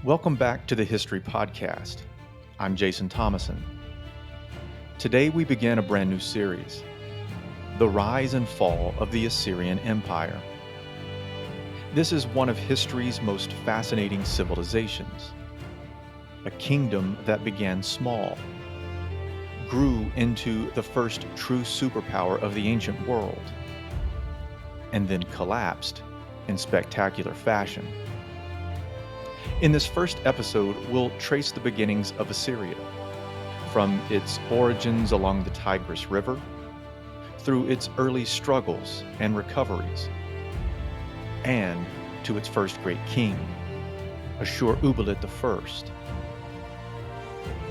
Welcome back to the History Podcast. I'm Jason Thomason. Today we begin a brand new series, The Rise and Fall of the Assyrian Empire. This is one of history's most fascinating civilizations. A kingdom that began small, grew into the first true superpower of the ancient world, and then collapsed in spectacular fashion. In this first episode, we'll trace the beginnings of Assyria, from its origins along the Tigris River, through its early struggles and recoveries, and to its first great king, Ashur-uballit I.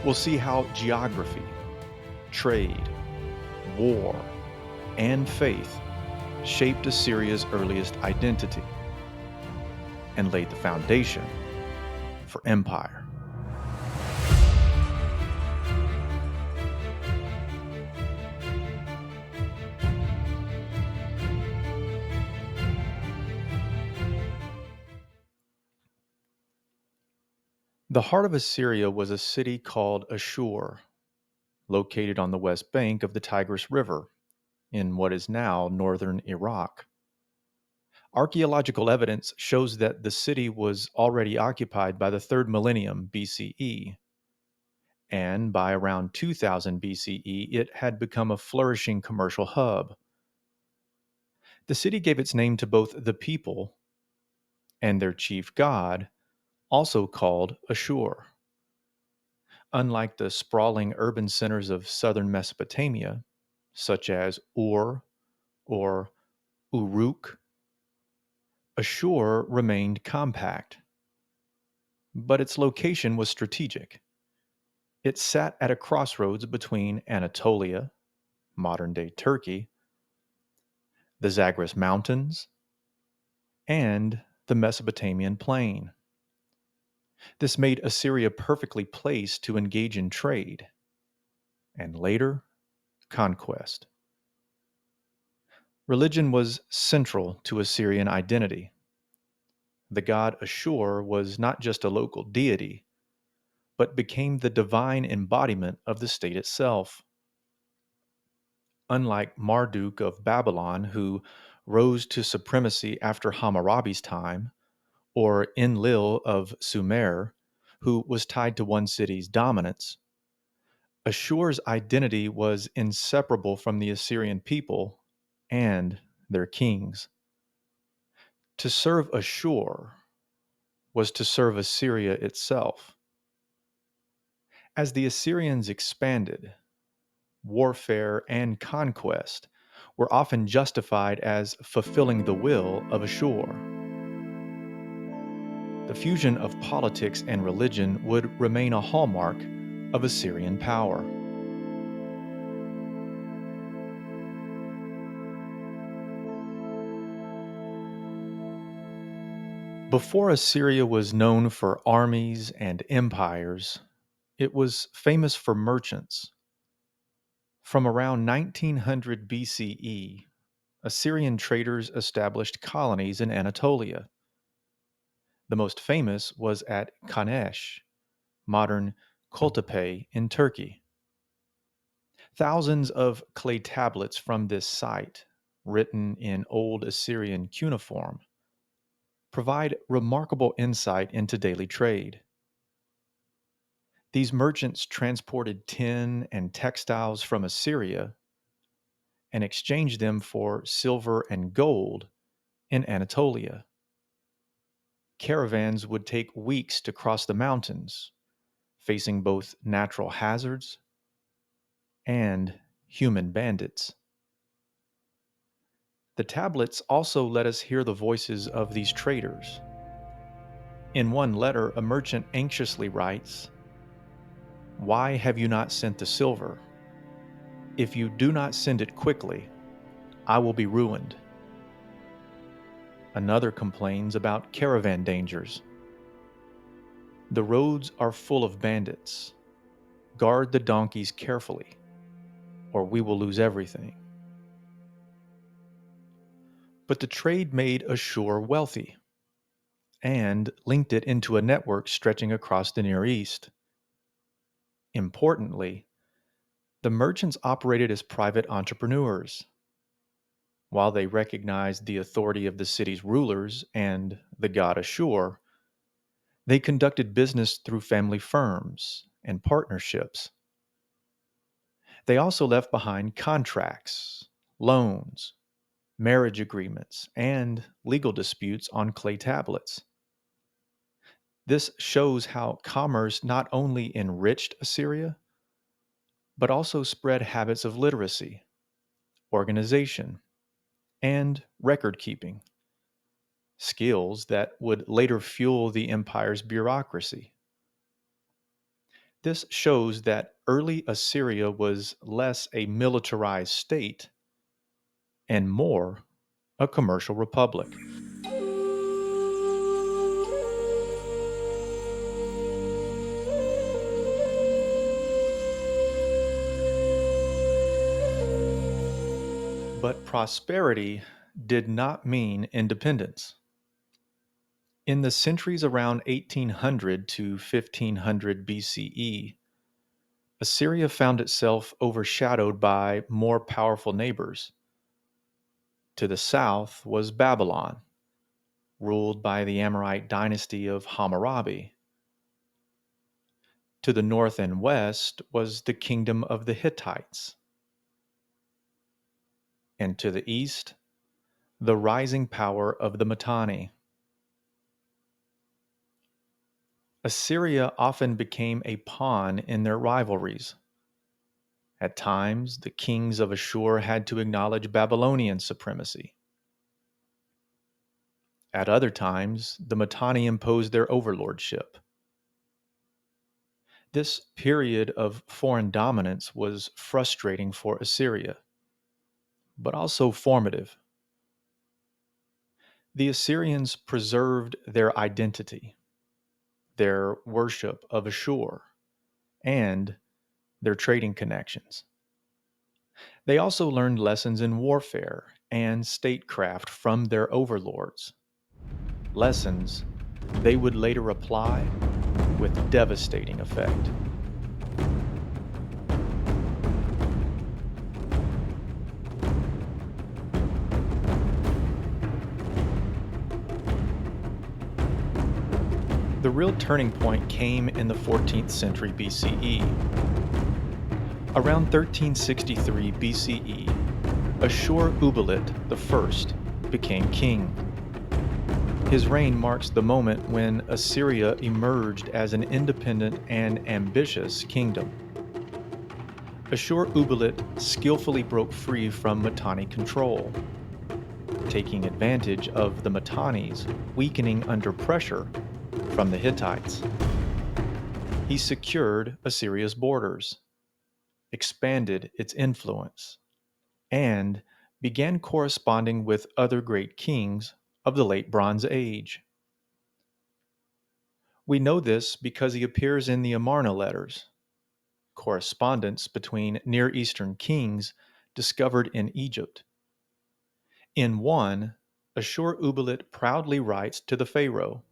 We'll see how geography, trade, war, and faith shaped Assyria's earliest identity and laid the foundation for empire. The heart of Assyria was a city called Aššur, located on the west bank of the Tigris River in what is now northern Iraq. Archaeological evidence shows that the city was already occupied by the 3rd millennium BCE, and by around 2000 BCE, it had become a flourishing commercial hub. The city gave its name to both the people and their chief god, also called Aššur. Unlike the sprawling urban centers of southern Mesopotamia, such as Ur or Uruk, Aššur remained compact, but its location was strategic. It sat at a crossroads between Anatolia, modern-day Turkey, the Zagros Mountains, and the Mesopotamian plain. This made Assyria perfectly placed to engage in trade, and later, conquest. Religion was central to Assyrian identity. The god Aššur was not just a local deity, but became the divine embodiment of the state itself. Unlike Marduk of Babylon, who rose to supremacy after Hammurabi's time, or Enlil of Sumer, who was tied to one city's dominance, Ashur's identity was inseparable from the Assyrian people and their kings. To serve Aššur was to serve Assyria itself. As the Assyrians expanded, warfare and conquest were often justified as fulfilling the will of Aššur. The fusion of politics and religion would remain a hallmark of Assyrian power. Before Assyria was known for armies and empires, it was famous for merchants. From around 1900 BCE, Assyrian traders established colonies in Anatolia. The most famous was at Kanesh, modern Kocaeli in Turkey. Thousands of clay tablets from this site, written in Old Assyrian cuneiform, provide remarkable insight into daily trade. These merchants transported tin and textiles from Assyria and exchanged them for silver and gold in Anatolia. Caravans would take weeks to cross the mountains, facing both natural hazards and human bandits. The tablets also let us hear the voices of these traders. In one letter, a merchant anxiously writes, "Why have you not sent the silver? If you do not send it quickly, I will be ruined." Another complains about caravan dangers. "The roads are full of bandits. Guard the donkeys carefully, or we will lose everything." But the trade made Aššur wealthy, and linked it into a network stretching across the Near East. Importantly, the merchants operated as private entrepreneurs. While they recognized the authority of the city's rulers and the god Aššur, they conducted business through family firms and partnerships. They also left behind contracts, loans, marriage agreements, and legal disputes on clay tablets. This shows how commerce not only enriched Assyria, but also spread habits of literacy, organization, and record keeping, skills that would later fuel the empire's bureaucracy. This shows that early Assyria was less a militarized state and more a commercial republic. But prosperity did not mean independence. In the centuries around 1800 to 1500 BCE, Assyria found itself overshadowed by more powerful neighbors. To the south was Babylon, ruled by the Amorite dynasty of Hammurabi. To the north and west was the kingdom of the Hittites. And to the east, the rising power of the Mitanni. Assyria often became a pawn in their rivalries. At times, the kings of Aššur had to acknowledge Babylonian supremacy. At other times, the Mitanni imposed their overlordship. This period of foreign dominance was frustrating for Assyria, but also formative. The Assyrians preserved their identity, their worship of Aššur, and their trading connections. They also learned lessons in warfare and statecraft from their overlords, lessons they would later apply with devastating effect. The real turning point came in the 14th century BCE. Around 1363 BCE, Ashur-uballit I became king. His reign marks the moment when Assyria emerged as an independent and ambitious kingdom. Ashur-uballit skillfully broke free from Mitanni control, taking advantage of the Mitanni's weakening under pressure from the Hittites. He secured Assyria's borders, expanded its influence, and began corresponding with other great kings of the late Bronze Age. We know this because he appears in the Amarna letters, correspondence between Near Eastern kings discovered in Egypt. In one, Ashur-uballit proudly writes to the Pharaoh,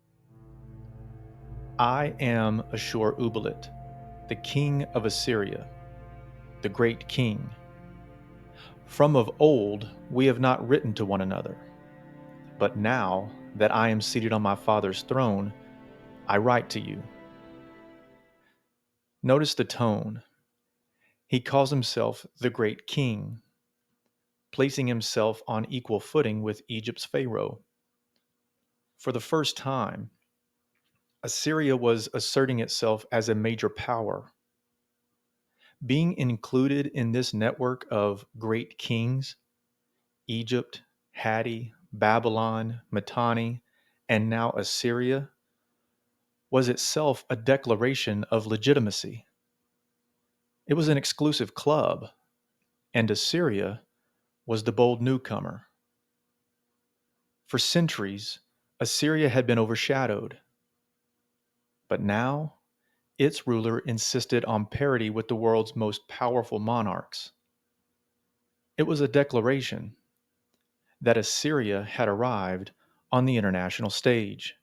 "I am Ashur-uballit, the king of Assyria, the great king. From of old we have not written to one another, but now that I am seated on my father's throne, I write to you." Notice the tone. He calls himself the great king, placing himself on equal footing with Egypt's Pharaoh. For the first time, Assyria was asserting itself as a major power. Being included in this network of great kings, Egypt, Hatti, Babylon, Mitanni, and now Assyria, was itself a declaration of legitimacy. It was an exclusive club, and Assyria was the bold newcomer. For centuries, Assyria had been overshadowed, but now its ruler insisted on parity with the world's most powerful monarchs. It was a declaration that Assyria had arrived on the international stage.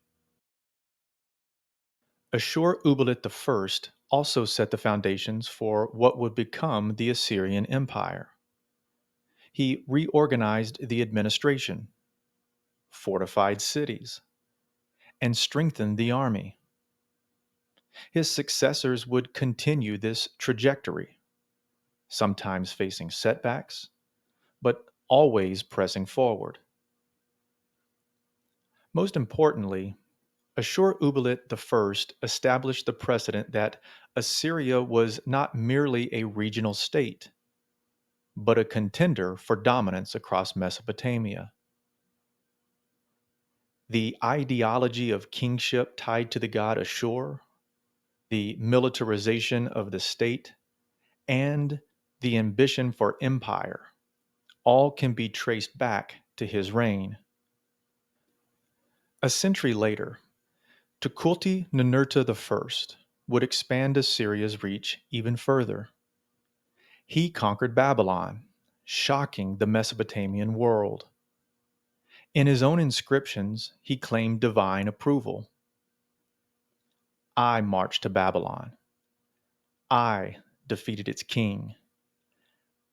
Ashur-uballit I also set the foundations for what would become the Assyrian Empire. He reorganized the administration, fortified cities, and strengthened the army. His successors would continue this trajectory, sometimes facing setbacks, but always pressing forward. Most importantly, Ashur-uballit I established the precedent that Assyria was not merely a regional state, but a contender for dominance across Mesopotamia. The ideology of kingship tied to the god Aššur, the militarization of the state, and the ambition for empire all can be traced back to his reign. A century later, Tukulti-Ninurta I would expand Assyria's reach even further. He conquered Babylon, shocking the Mesopotamian world. In his own inscriptions, he claimed divine approval. I marched to Babylon. I defeated its king.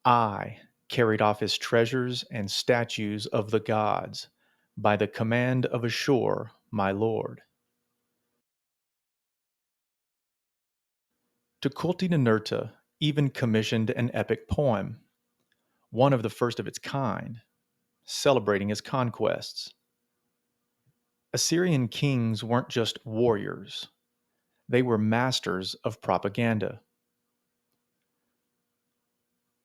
I carried off his treasures and statues of the gods by the command of Aššur, my lord. Tukulti-Ninurta even commissioned an epic poem, one of the first of its kind, celebrating his conquests. Assyrian kings weren't just warriors, they were masters of propaganda.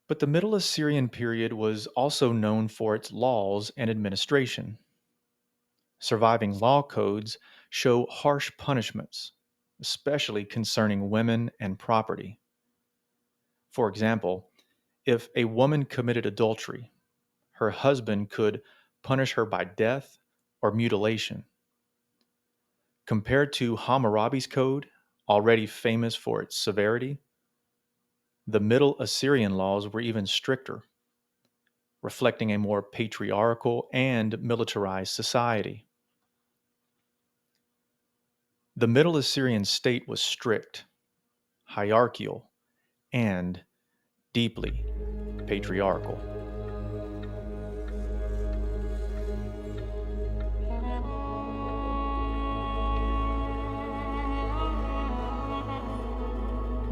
But the Middle Assyrian period was also known for its laws and administration. Surviving law codes show harsh punishments, especially concerning women and property. For example, if a woman committed adultery, her husband could punish her by death or mutilation. Compared to Hammurabi's code, already famous for its severity, the Middle Assyrian laws were even stricter, reflecting a more patriarchal and militarized society. The Middle Assyrian state was strict, hierarchical, and deeply patriarchal.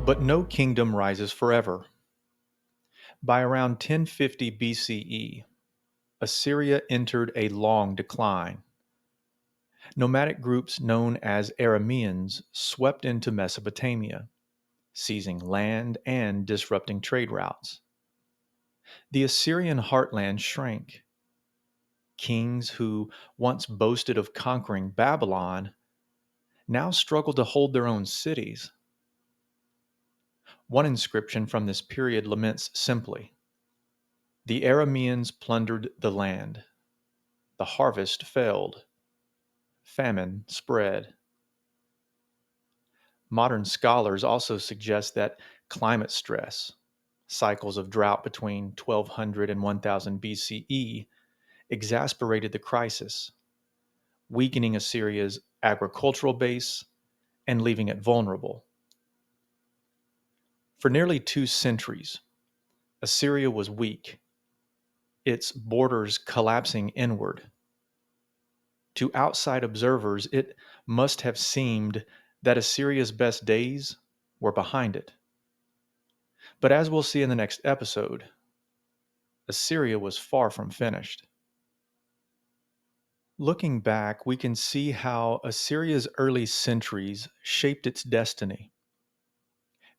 But no kingdom rises forever. By around 1050 BCE, Assyria entered a long decline. Nomadic groups known as Arameans swept into Mesopotamia, seizing land and disrupting trade routes. The Assyrian heartland shrank. Kings who once boasted of conquering Babylon now struggled to hold their own cities. One inscription from this period laments simply, "The Arameans plundered the land. The harvest failed. Famine spread." Modern scholars also suggest that climate stress, cycles of drought between 1200 and 1000 BCE, exasperated the crisis, weakening Assyria's agricultural base and leaving it vulnerable. For nearly 2 centuries, Assyria was weak, its borders collapsing inward. To outside observers, it must have seemed that Assyria's best days were behind it. But as we'll see in the next episode, Assyria was far from finished. Looking back, we can see how Assyria's early centuries shaped its destiny.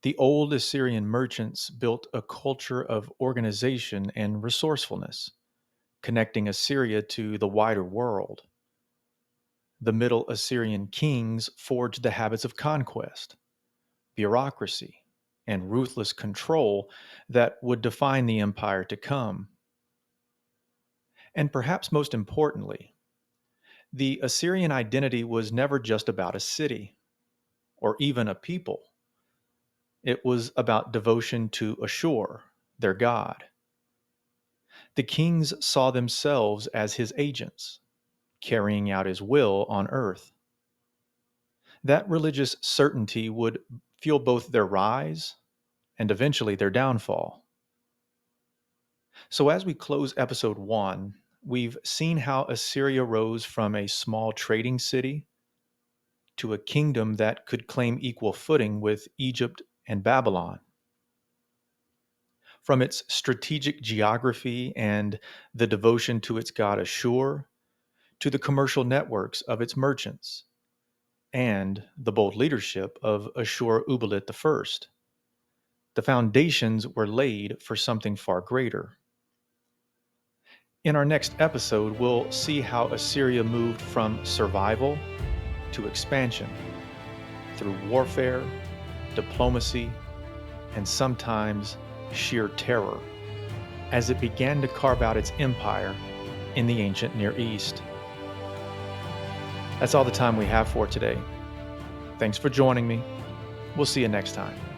The old Assyrian merchants built a culture of organization and resourcefulness, connecting Assyria to the wider world. The Middle Assyrian kings forged the habits of conquest, bureaucracy, and ruthless control that would define the empire to come. And perhaps most importantly, the Assyrian identity was never just about a city or even a people. It was about devotion to Aššur, their god. The kings saw themselves as his agents, carrying out his will on earth. That religious certainty would fuel both their rise and eventually their downfall. So, as we close episode 1, we've seen how Assyria rose from a small trading city to a kingdom that could claim equal footing with Egypt and Babylon. From its strategic geography and the devotion to its god Aššur, to the commercial networks of its merchants, and the bold leadership of Ashur-uballit I, the foundations were laid for something far greater. In our next episode, we'll see how Assyria moved from survival to expansion through warfare, diplomacy, and sometimes sheer terror as it began to carve out its empire in the ancient Near East. That's all the time we have for today. Thanks for joining me. We'll see you next time.